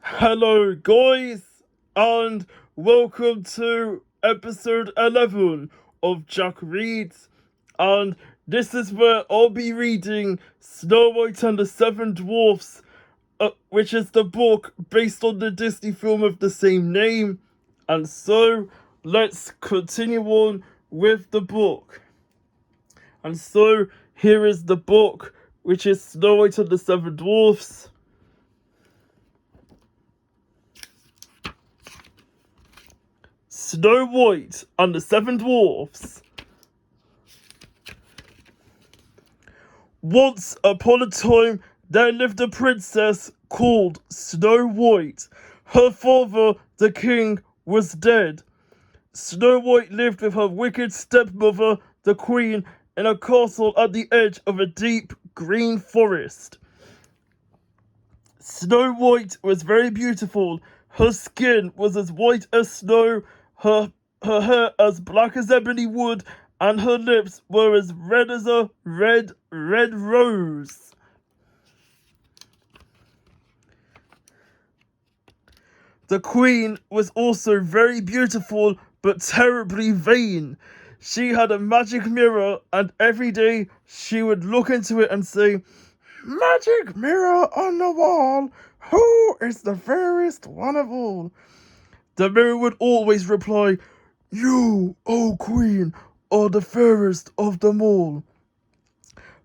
Hello, guys, and welcome to episode 11 of Jack Reads. And this is where I'll be reading Snow White and the Seven Dwarfs, which is the book based on the Disney film of the same name. And so, let's continue on with the book. And so, here is the book, which is Snow White and the Seven Dwarfs. Snow White and the Seven Dwarfs. Once upon a time, there lived a princess called Snow White. Her father, the king, was dead. Snow White lived with her wicked stepmother, the queen, in a castle at the edge of a deep green forest. Snow White was very beautiful. Her skin was as white as snow, her hair as black as ebony wood, and her lips were as red as a red rose. The queen was also very beautiful, but terribly vain. She had a magic mirror, and every day she would look into it and say, "Magic mirror on the wall, who is the fairest one of all?" The mirror would always reply, "You, O queen, are the fairest of them all."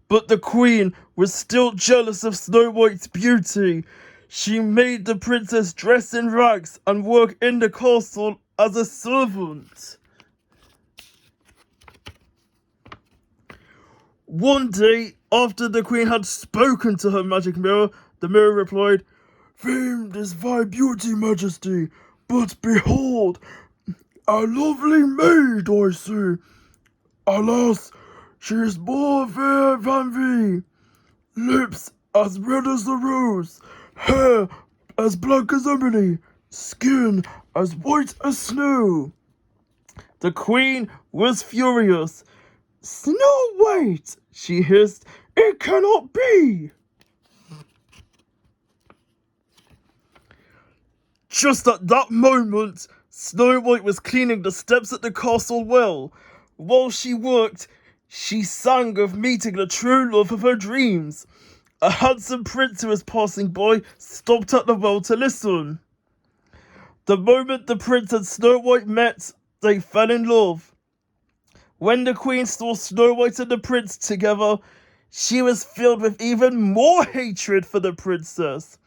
But the queen was still jealous of Snow White's beauty. She made the princess dress in rags and work in the castle as a servant. One day, after the queen had spoken to her magic mirror, the mirror replied, "Famed is thy beauty, majesty, but behold, a lovely maid I see. Alas, she is more fair than thee. Lips as red as the rose, hair as black as ebony, skin as white as snow." The queen was furious. "Snow White," she hissed, "it cannot be." Just at that moment, Snow White was cleaning the steps at the castle well. While she worked, she sang of meeting the true love of her dreams. A handsome prince who was passing by stopped at the well to listen. The moment the prince and Snow White met, they fell in love. When the queen saw Snow White and the prince together, she was filled with even more hatred for the princess.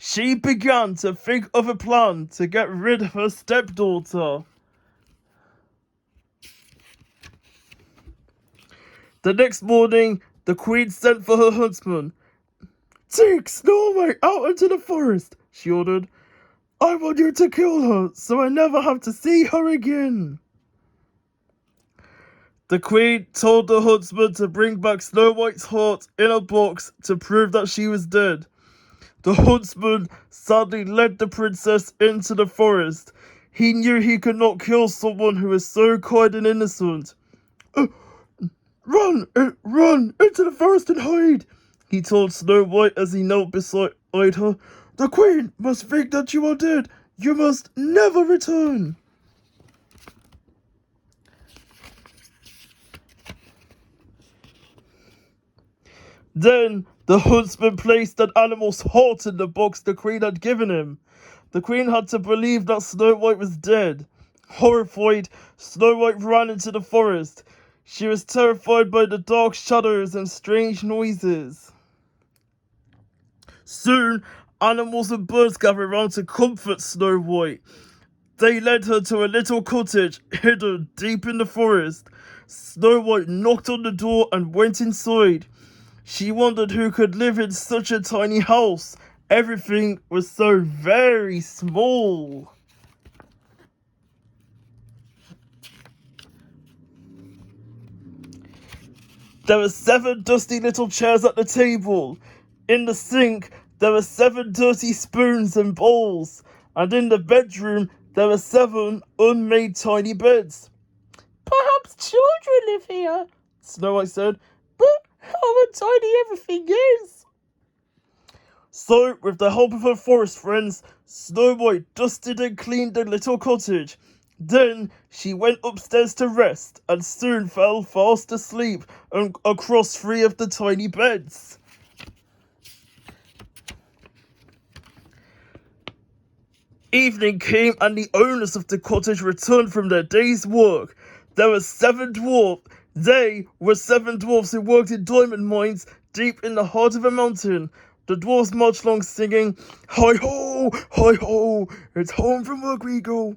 She began to think of a plan to get rid of her stepdaughter. The next morning, the queen sent for her huntsman. "Take Snow White out into the forest," she ordered. "I want you to kill her so I never have to see her again." The queen told the huntsman to bring back Snow White's heart in a box to prove that she was dead. The huntsman sadly led the princess into the forest. He knew he could not kill someone who was so kind and innocent. Run into the forest and hide," he told Snow White as he knelt beside her. "The queen must think that you are dead. You must never return." Then the huntsman placed an animal's heart in the box the queen had given him. The queen had to believe that Snow White was dead. Horrified, Snow White ran into the forest. She was terrified by the dark shadows and strange noises. Soon, animals and birds gathered round to comfort Snow White. They led her to a little cottage hidden deep in the forest. Snow White knocked on the door and went inside. She wondered who could live in such a tiny house. Everything was so very small. There were 7 dusty little chairs at the table. In the sink, there were 7 dirty spoons and bowls. And in the bedroom, there were 7 unmade tiny beds. "Perhaps children live here," Snow White said, "but how tiny everything is." So, with the help of her forest friends, Snow White dusted and cleaned the little cottage. Then she went upstairs to rest and soon fell fast asleep across three of the tiny beds. Evening came and the owners of the cottage returned from their day's work. They were seven dwarfs who worked in diamond mines deep in the heart of a mountain. The dwarfs marched along singing, hi ho, it's home from work we go.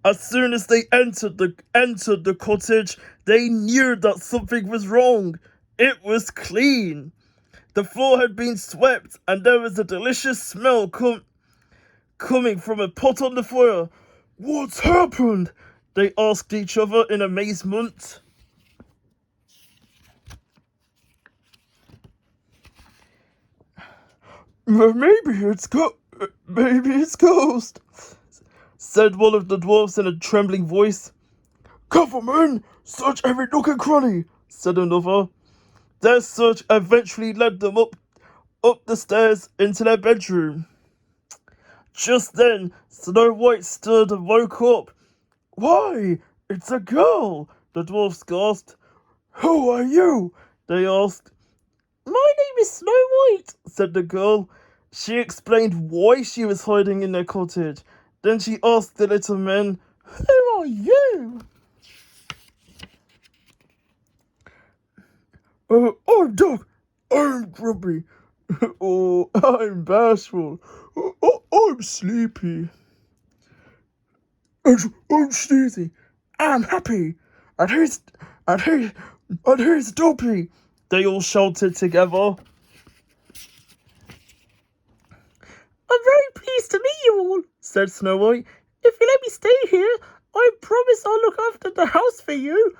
As soon as they entered the cottage, they knew that something was wrong. It was clean. The floor had been swept and there was a delicious smell coming from a pot on the fire. What's happened? They asked each other in amazement. Maybe it's ghost, said one of the dwarfs in a trembling voice. Come on, search every nook and cranny, said another. Their search eventually led them up the stairs into their bedroom. Just then, Snow White stirred and woke up. Why, it's a girl, the dwarfs gasped. Who are you? They asked. My name is Snow White, said the girl. She explained why she was hiding in their cottage. Then she asked the little men, Who are you? I'm Doc. I'm grumpy. Oh, I'm bashful. I'm sleepy. I'm sneezy. I'm happy. And here's Dopey. They all shouted together. I'm very pleased to meet you all, said Snow White. If you let me stay here, I promise I'll look after the house for you.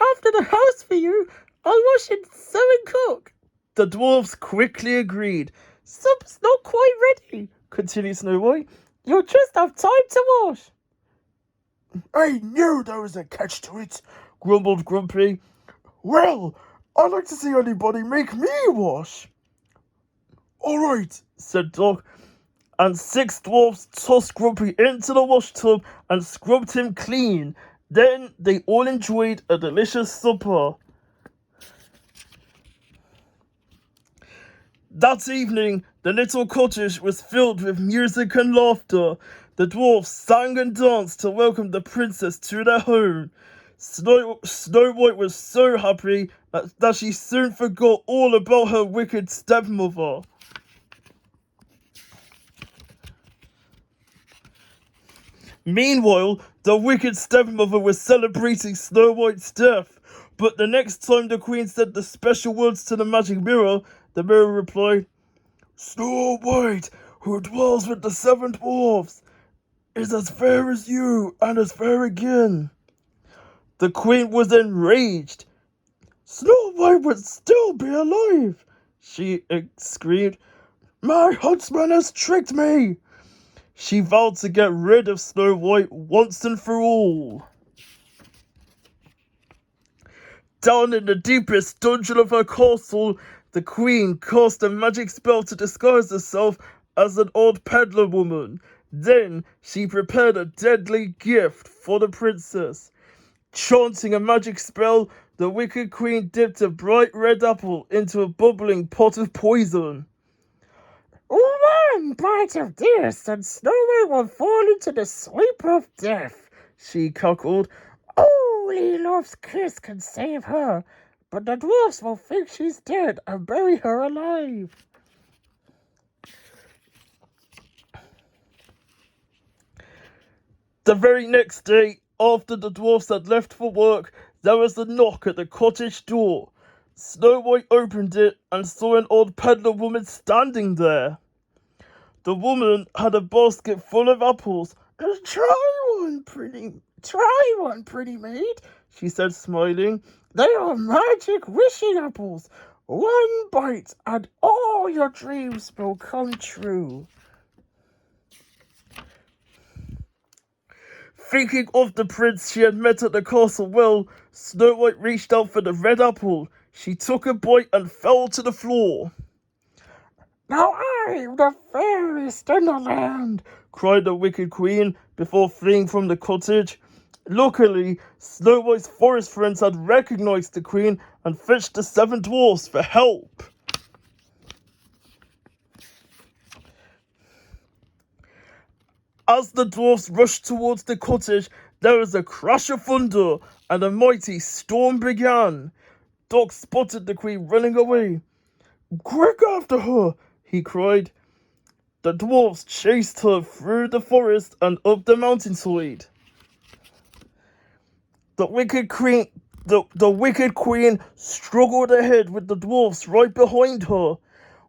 I'll wash and sew and cook. The dwarfs quickly agreed. Supper's not quite ready, continued Snow White. You'll just have time to wash. I knew there was a catch to it, grumbled Grumpy. Well, I'd like to see anybody make me wash. All right, said Doc, and 6 dwarfs tossed Grumpy into the wash tub and scrubbed him clean. Then they all enjoyed a delicious supper. That evening, the little cottage was filled with music and laughter. The dwarfs sang and danced to welcome the princess to their home. Snow White was so happy that she soon forgot all about her wicked stepmother. Meanwhile, the wicked stepmother was celebrating Snow White's death, but the next time the queen said the special words to the magic mirror, the mirror replied, Snow White, who dwells with the 7 dwarfs, is as fair as you and as fair again. The queen was enraged. Snow White would still be alive, she screamed. My huntsman has tricked me. She vowed to get rid of Snow White once and for all. Down in the deepest dungeon of her castle, the queen cast a magic spell to disguise herself as an old peddler woman. Then she prepared a deadly gift for the princess. Chanting a magic spell, the wicked queen dipped a bright red apple into a bubbling pot of poison. One bite of this, and Snow White will fall into the sleep of death, she cackled. Only Love's kiss can save her, but the dwarfs will think she's dead and bury her alive. The very next day, after the dwarfs had left for work, there was a knock at the cottage door. Snow White opened it and saw an old peddler woman standing there. The woman had a basket full of apples. Try one, pretty maid, she said, smiling. They are magic wishing apples. One bite and all your dreams will come true. Thinking of the prince she had met at the castle well, Snow White reached out for the red apple. She took a bite and fell to the floor. Now I am the fairest in the land, cried the wicked queen before fleeing from the cottage. Luckily, Snow White's forest friends had recognized the queen and fetched the 7 dwarfs for help. As the dwarfs rushed towards the cottage, there was a crash of thunder, and a mighty storm began. Doc spotted the queen running away. "Quick after her!" he cried. The dwarfs chased her through the forest and up the mountainside. The wicked queen struggled ahead with the dwarfs right behind her.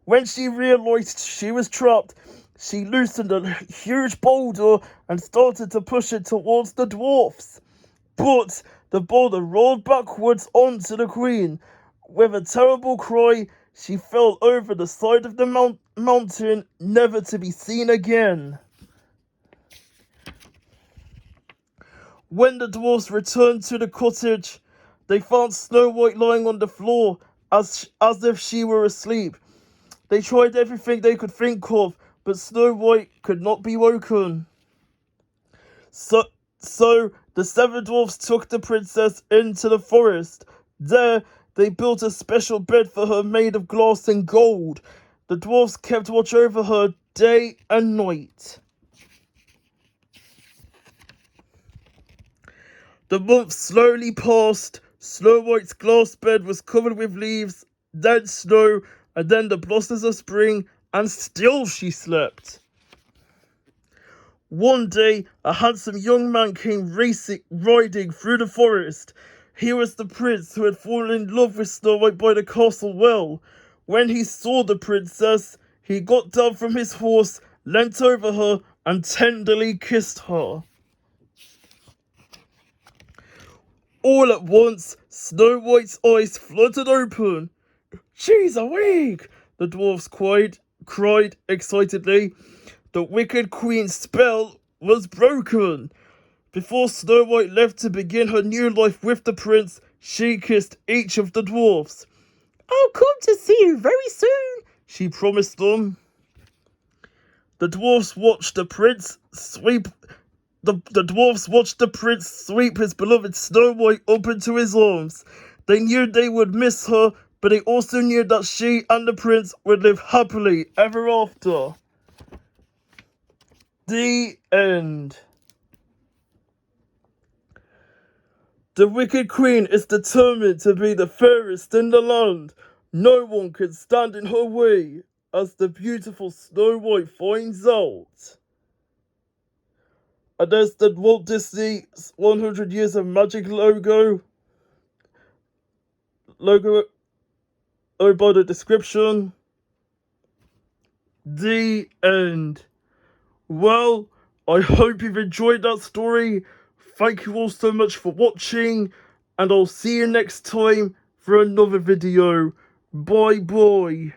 When she realized she was trapped, she loosened a huge boulder and started to push it towards the dwarfs. But the boulder rolled backwards onto the queen. With a terrible cry, she fell over the side of the mountain, never to be seen again. When the dwarfs returned to the cottage, they found Snow White lying on the floor as if she were asleep. They tried everything they could think of, but Snow White could not be woken. So the 7 dwarfs took the princess into the forest. There, they built a special bed for her made of glass and gold. The dwarfs kept watch over her day and night. The months slowly passed. Snow White's glass bed was covered with leaves, then snow, and then the blossoms of spring, and still she slept. One day, a handsome young man came riding through the forest. He was the prince who had fallen in love with Snow White by the castle well. When he saw the princess, he got down from his horse, leant over her, and tenderly kissed her. All at once, Snow White's eyes fluttered open. "She's awake!" the dwarfs cried excitedly. The wicked queen's spell was broken. Before Snow White left to begin her new life with the prince, she kissed each of the dwarfs. "I'll come to see you very soon," she promised them. The dwarfs watched the prince sweep his beloved Snow White up into his arms. They knew they would miss her, but they also knew that she and the prince would live happily ever after. The end. The wicked queen is determined to be the fairest in the land. No one can stand in her way, as the beautiful Snow White finds out. And there's the Walt Disney's 100 Years of Magic logo by the description. The end. Well, I hope you've enjoyed that story. Thank you all so much for watching, and I'll see you next time for another video. Bye bye.